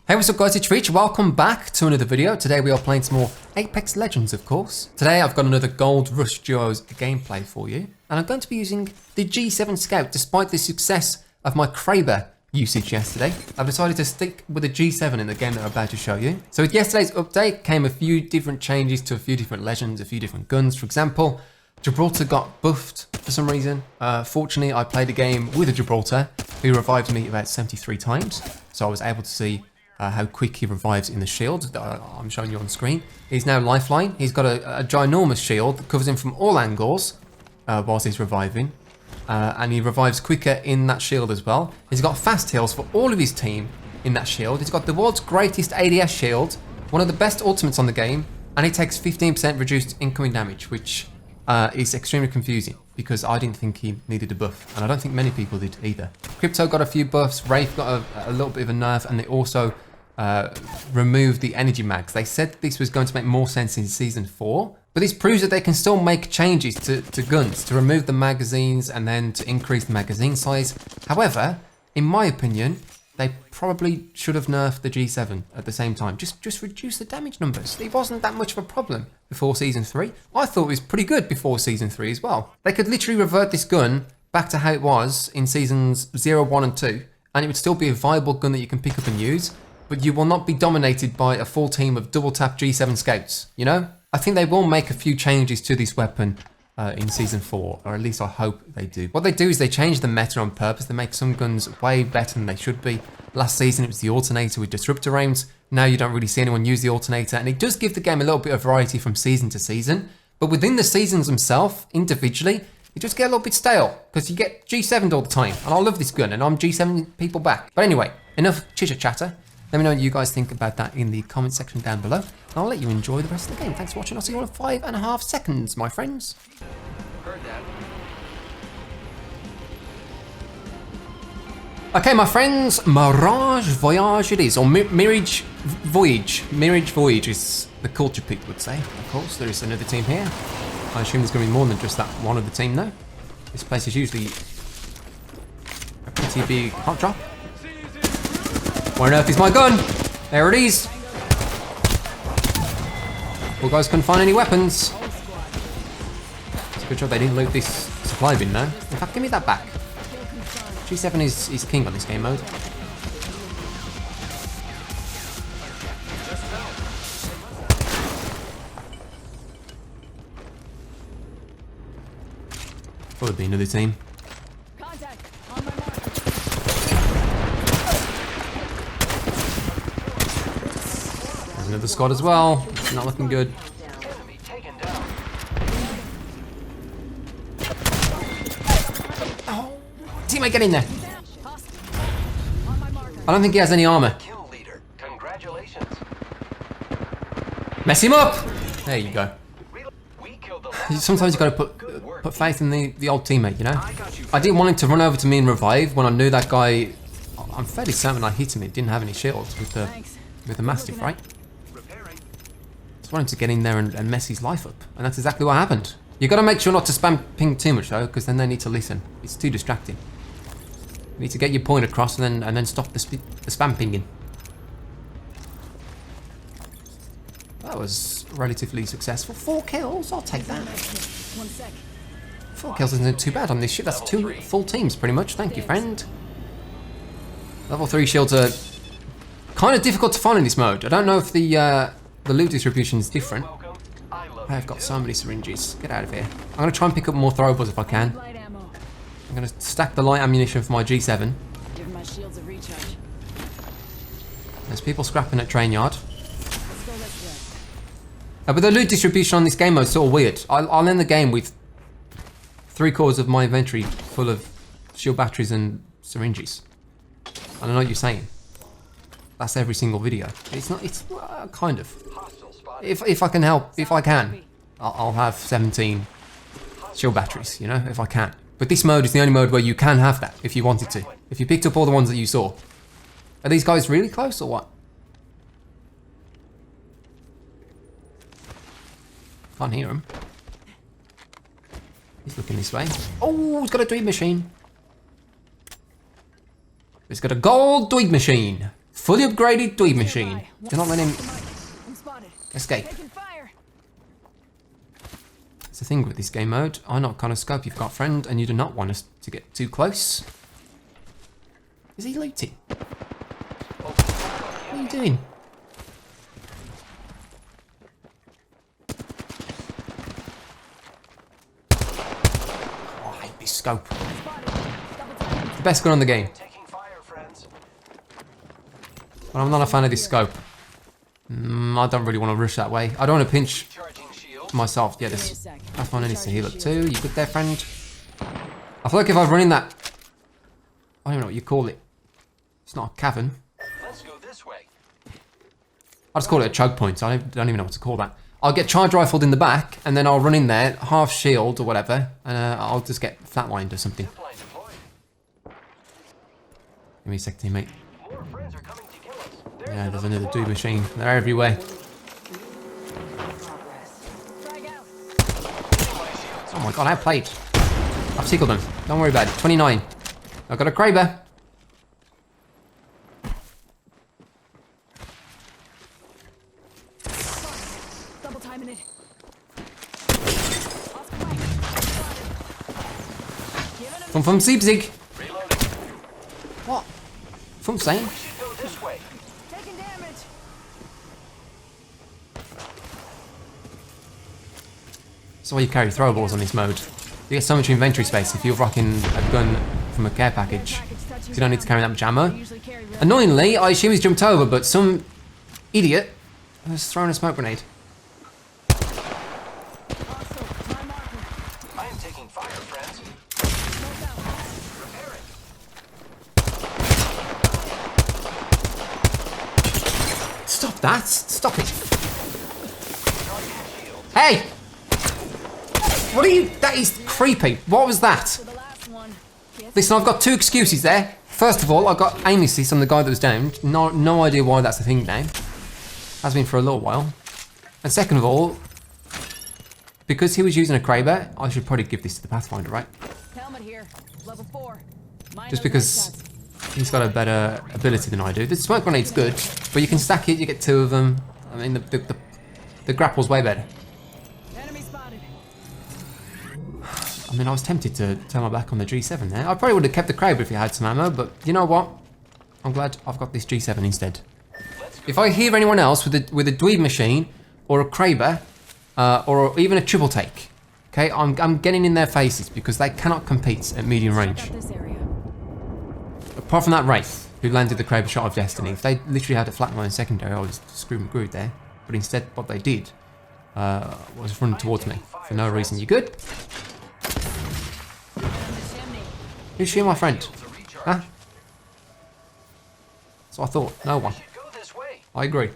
Hey, what's up guys, it's Rich. Welcome back to another video. Today we are playing some more Apex Legends, of course. Today I've got another Gold Rush Duos gameplay for you. And I'm going to be using the G7 Scout despite the success of my Kraber usage yesterday. I've decided to stick with the G7 in the game that I'm about to show you. So with yesterday's update came a few different changes to a few different legends, a few different guns. For example, Gibraltar got buffed for some reason. Fortunately, I played a game with a Gibraltar who revived me about 73 times. So I was able to see how quick he revives in the shield that I'm showing you on screen. He's now lifeline. He's got a ginormous shield that covers him from all angles whilst he's reviving. And he revives quicker in that shield as well. He's got fast heals for all of his team in that shield. He's got the world's greatest ADS shield, one of the best ultimates on the game, and he takes 15% reduced incoming damage, which is extremely confusing because I didn't think he needed a buff, and I don't think many people did either. Crypto got a few buffs, Wraith got a little bit of a nerf, and they also removed the energy mags. They said this was going to make more sense in Season 4, but this proves that they can still make changes to guns, to remove the magazines and then to increase the magazine size. However, in my opinion, they probably should have nerfed the G7 at the same time. Just reduce the damage numbers. It wasn't that much of a problem before Season 3. I thought it was pretty good before Season 3 as well. They could literally revert this gun back to how it was in Seasons 0, 1 and 2, and it would still be a viable gun that you can pick up and use, but you will not be dominated by a full team of double tap G7 scouts, you know? I think they will make a few changes to this weapon in Season 4, or at least I hope they do. What they do is they change the meta on purpose. They make some guns way better than they should be. Last season it was the alternator with disruptor aims. Now you don't really see anyone use the alternator, and it does give the game a little bit of variety from season to season. But within the seasons themselves, individually, you just get a little bit stale because you get G7'd all the time. And I love this gun, and I'm G7 people back. But anyway, enough chitter chatter. Let me know what you guys think about that in the comment section down below. And I'll let you enjoy the rest of the game. Thanks for watching. I'll see you all in 5.5 seconds, my friends. Heard that. Okay, my friends, Mirage Voyage it is, or Mirage Voyage. Mirage Voyage is the culture people would say. Of course, there is another team here. I assume there's going to be more than just that one other team, though. This place is usually a pretty big hot drop. Where on earth is my gun? There it is. Well, guys couldn't find any weapons. It's a good job they didn't loot this supply bin, though. In fact, give me that back. G7 is king on this game mode. Thought it'd be another team. There's another squad as well. It's not looking good. Teammate, get in there. I don't think he has any armor. Mess him up. There you go. Sometimes you gotta put faith in the old teammate, you know. I didn't want him to run over to me and revive when I knew that guy. I'm fairly certain I hit him. It didn't have any shields with the Mastiff, right? Just wanted to get in there and mess his life up, and that's exactly what happened. You gotta make sure not to spam ping too much though, because then they need to listen. It's too distracting. You need to get your point across and then stop the spam pinging. That was relatively successful. 4 kills, I'll take that. 4 kills isn't too bad on this shit. That's 2 full teams pretty much. Thank you, friend. Level 3 shields are kind of difficult to find in this mode. I don't know if the loot distribution is different. I've got so many syringes. Get out of here. I'm going to try and pick up more throwables if I can. I'm going to stack the light ammunition for my G7. Give my shields a recharge. There's people scrapping at train yard. But the loot distribution on this game mode is sort of weird. I'll end the game with 3/4 of my inventory full of shield batteries and syringes. I don't know what you're saying. That's every single video. It's not. It's kind of. If I can help, if I can, I'll have 17 shield batteries. You know, if I can. But this mode is the only mode where you can have that if you wanted to. If you picked up all the ones that you saw. Are these guys really close or what? Can't hear him. He's looking this way. Oh, he's got a dream machine. He's got a gold Dwig machine. Fully upgraded dweeb machine. Do not let him I'm spotted. escape. Taking fire. That's the thing with this game mode. I know what kind of scope you've got, friend, and you do not want us to get too close. Is he looting? What are you doing? Oh, I hate this scope. The best gun on the game. But I'm not a fan of this scope. I don't really want to rush that way. I don't want to pinch myself. Yeah, this Pathfinder needs to heal up too. You good there, friend? I feel like if I was running that... I don't even know what you call it. It's not a cavern. Let's go this way. I'll just call it a choke point. I don't even know what to call that. I'll get charge rifled in the back, and then I'll run in there, half shield or whatever, and I'll just get flatlined or something. Give me a sec, teammate. More friends are coming to kill us. Yeah, there's another dude machine. They're everywhere. Oh my god, I played. I've tickled them. Don't worry about it. 29. I've got a Kraber. Double timing it. From Siebzig. What? From saying? We should go this way. Taking damage. That's why you carry throwables on this mode. You get so much inventory space if you're rocking a gun from a care package. So you don't need to carry that much ammo. Usually carry red. Annoyingly, I assume he's jumped over, but some idiot has thrown a smoke grenade. Also, my marker. I am taking fire, friends. Smoke out. Repairing. Stop that! Stop it! Hey! What are you? That is creepy. What was that? For the last one. Yes. Listen, I've got two excuses there. First of all, I got aim assist on the guy that was downed. No idea why that's a thing now. Has been for a little while. And second of all, because he was using a Kraber, I should probably give this to the Pathfinder, right? Helmet here. Level 4. Mine Just knows because headshots. he's got a better ability than I do. The smoke grenade's good, but you can stack it, you get two of them. I mean, the grapple's way better. Enemy spotted. I mean, I was tempted to turn my back on the G7 there. I probably would have kept the Kraber if he had some ammo, but you know what? I'm glad I've got this G7 instead. If I hear anyone else with a dweeb machine, or a Kraber, or even a triple take, okay, I'm getting in their faces because they cannot compete at medium range. Check out this area. Apart from that Wraith, who landed the Kraber shot of destiny. If they literally had a flatline secondary, I was screwed and screwed there. But instead, what they did was run towards me for no reason. You good? Who's shooting my friend? Huh? So I thought. No one. We should go this way. I agree.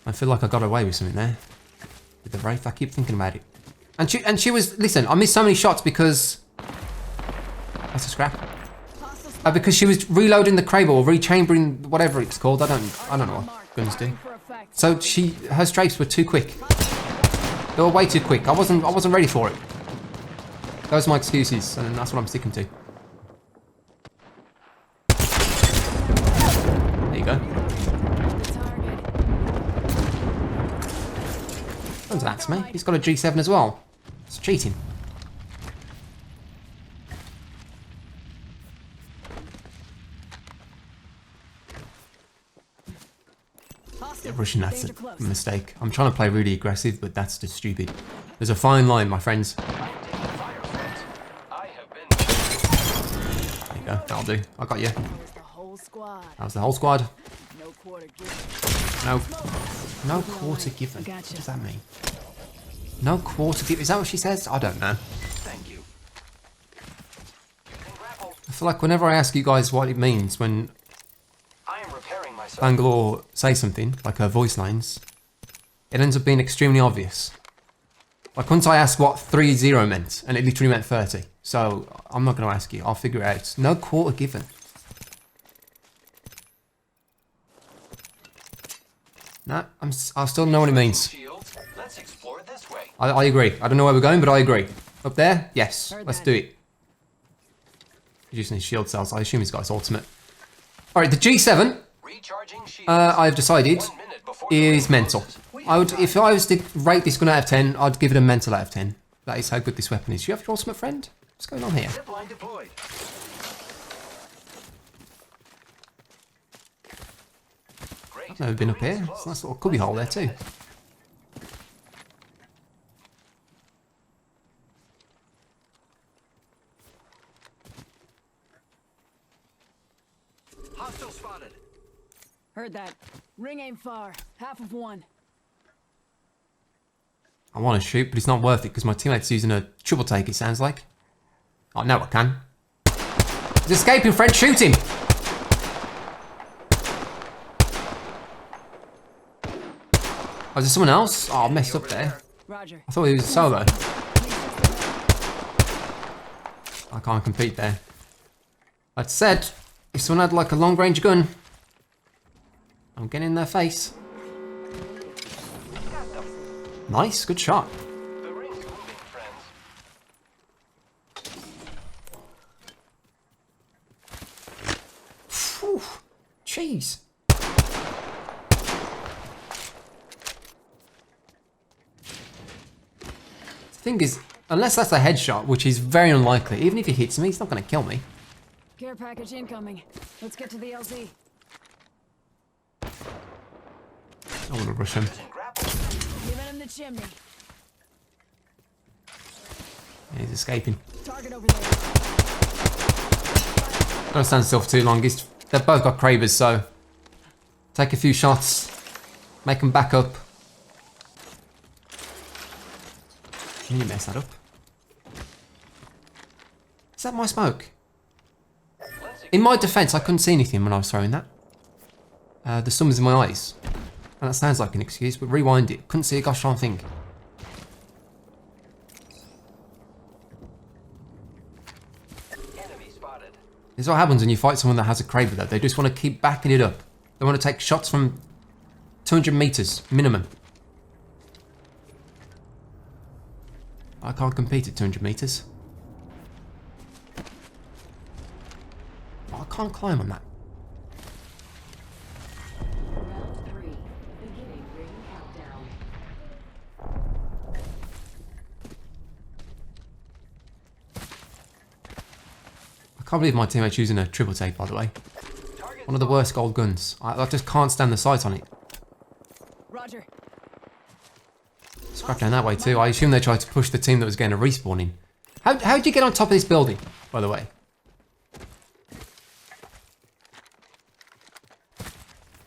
I feel like I got away with something there. With the Wraith, I keep thinking about it. And she was, listen, I missed so many shots because... That's a scrap. Because she was reloading the Kraber or rechambering whatever it's called. I don't know what guns do. For effect. So her strafes were too quick. They were way too quick. I wasn't ready for it. Those are my excuses, and that's what I'm sticking to. There you go. The target. Don't do that to me. He's got a G7 as well. It's cheating. Hostile. Rushing, that's Danger a close. mistake. I'm trying to play really aggressive, but that's just stupid. There's a fine line, my friends. I am taking fire, friends. I have been. There you go. That'll do. I got you. That was the whole squad. That was the whole squad. No quarter given. No quarter given. Gotcha. What does that mean? No quarter given. Is that what she says? I don't know. Thank you. Grapple. I feel like whenever I ask you guys what it means when I am repairing myself. Bangalore say something, like her voice lines, it ends up being extremely obvious. Like once I asked what 3-0 meant, and it literally meant 30. So I'm not going to ask you. I'll figure it out. No quarter given. No, I still know what it means. Shields. Let's explore this way. I agree. I don't know where we're going, but I agree. Up there? Yes. Heard Let's that. do it. He's using his shield cells. I assume he's got his ultimate. Alright, the G7, Recharging shields. I've decided, 1 minute before the is ring mental. closes. If I was to rate this gun out of 10, I'd give it a mental out of 10. That is how good this weapon is. Do you have your ultimate, friend? What's going on here? Zipline deployed. Great. I've never been up here. It's a nice little cubby hole there too. Hostile spotted. Heard that. Ring ain't far. Half of one. I want to shoot, but it's not worth it because my teammate's using a triple take, it sounds like. Oh, no, I can. He's escaping, friend. Shoot him. Oh, is there someone else? Oh, I messed up there. Roger. I thought he was a solo. I can't compete there. That said, if someone had like a long range gun, I'm getting in their face. Nice, good shot. The ring's moving, friends. Phew, jeez. The thing is, unless that's a headshot, which is very unlikely, even if he hits me, he's not going to kill me. Care package incoming. Let's get to the LZ. I want to rush him. Using grapple. Giving him the chimney. Yeah, he's escaping. Target over there. Don't stand still for too long. They've both got Kravers, so take a few shots, make them back up. Can you mess that up? Is that my smoke? In my defense, I couldn't see anything when I was throwing that. The sun was in my eyes. And that sounds like an excuse, but rewind it. Couldn't see a gosh darn thing. Enemy spotted. This is what happens when you fight someone that has a Kraber though. They just want to keep backing it up. They want to take shots from 200 meters minimum. I can't compete at 200 meters. Oh, I can't climb on that. Round 3. Beginning ring countdown. I can't believe my teammate's using a triple take, by the way. One of the worst gold guns. I just can't stand the sight on it. Roger. Scrap down that way too. I assume they tried to push the team that was getting a respawn in. How'd you get on top of this building, by the way?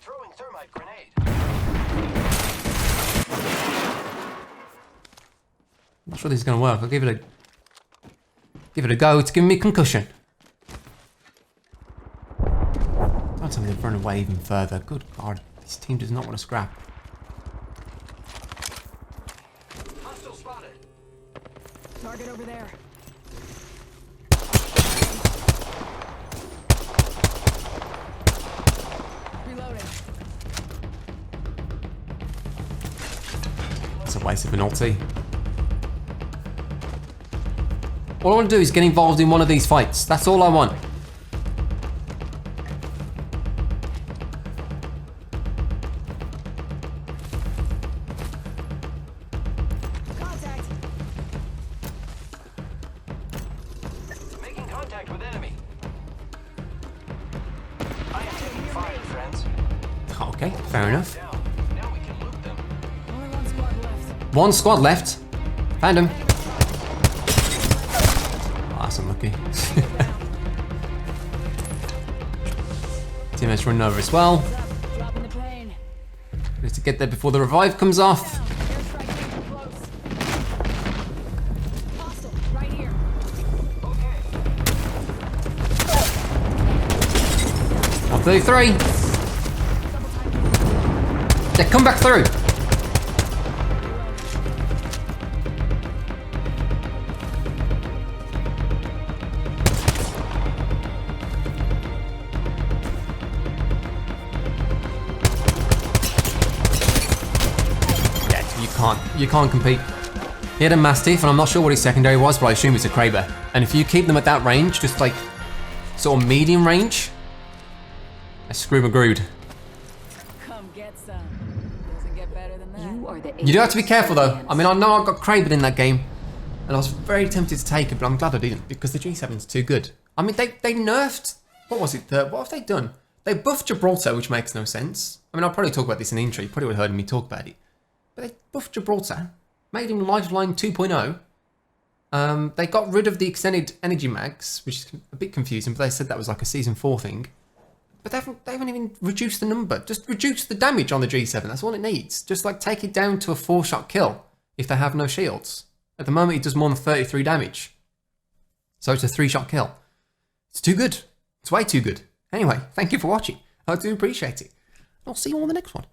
Throwing thermite grenade. I'm not sure this is going to work. I'll give it a go. It's giving me concussion. Don't tell me they've run away even further. Good God, this team does not want to scrap. Hostile spotted. Target over there. Reloading. It's a waste of an ulti. All I want to do is get involved in one of these fights. That's all I want. Contact. Making contact with enemy. I am taking fire, friends. Okay, fair enough. Down. Now we can loot them. Only one squad left. One squad left. Found him. Oh, that's unlucky. Teammates running over as well. Up. Dropping the plane. Need to get there before the revive comes off. Airstrike getting close. Hostile. Right here. Okay. 133. Yeah, come back through. You can't compete. He had a Mastiff, and I'm not sure what his secondary was, but I assume it's a Kraber. And if you keep them at that range, just like sort of medium range. Let's screw McGrood. Come get some. Doesn't get better than that. You are the You do have to be careful though. champions. I mean, I know I got Craven in that game, and I was very tempted to take it, but I'm glad I didn't because the G7's too good. I mean, they nerfed. What was it? What have they done? They buffed Gibraltar, which makes no sense. I mean, I'll probably talk about this in the intro. You probably would have heard me talk about it. But they buffed Gibraltar, made him Lifeline 2.0. They got rid of the extended energy mags, which is a bit confusing, but they said that was like a Season 4 thing. But they haven't even reduced the number. Just reduce the damage on the G7. That's all it needs. Just like take it down to a 4-shot kill if they have no shields. At the moment, it does more than 33 damage. So it's a 3-shot kill. It's too good. It's way too good. Anyway, thank you for watching. I do appreciate it. I'll see you on the next one.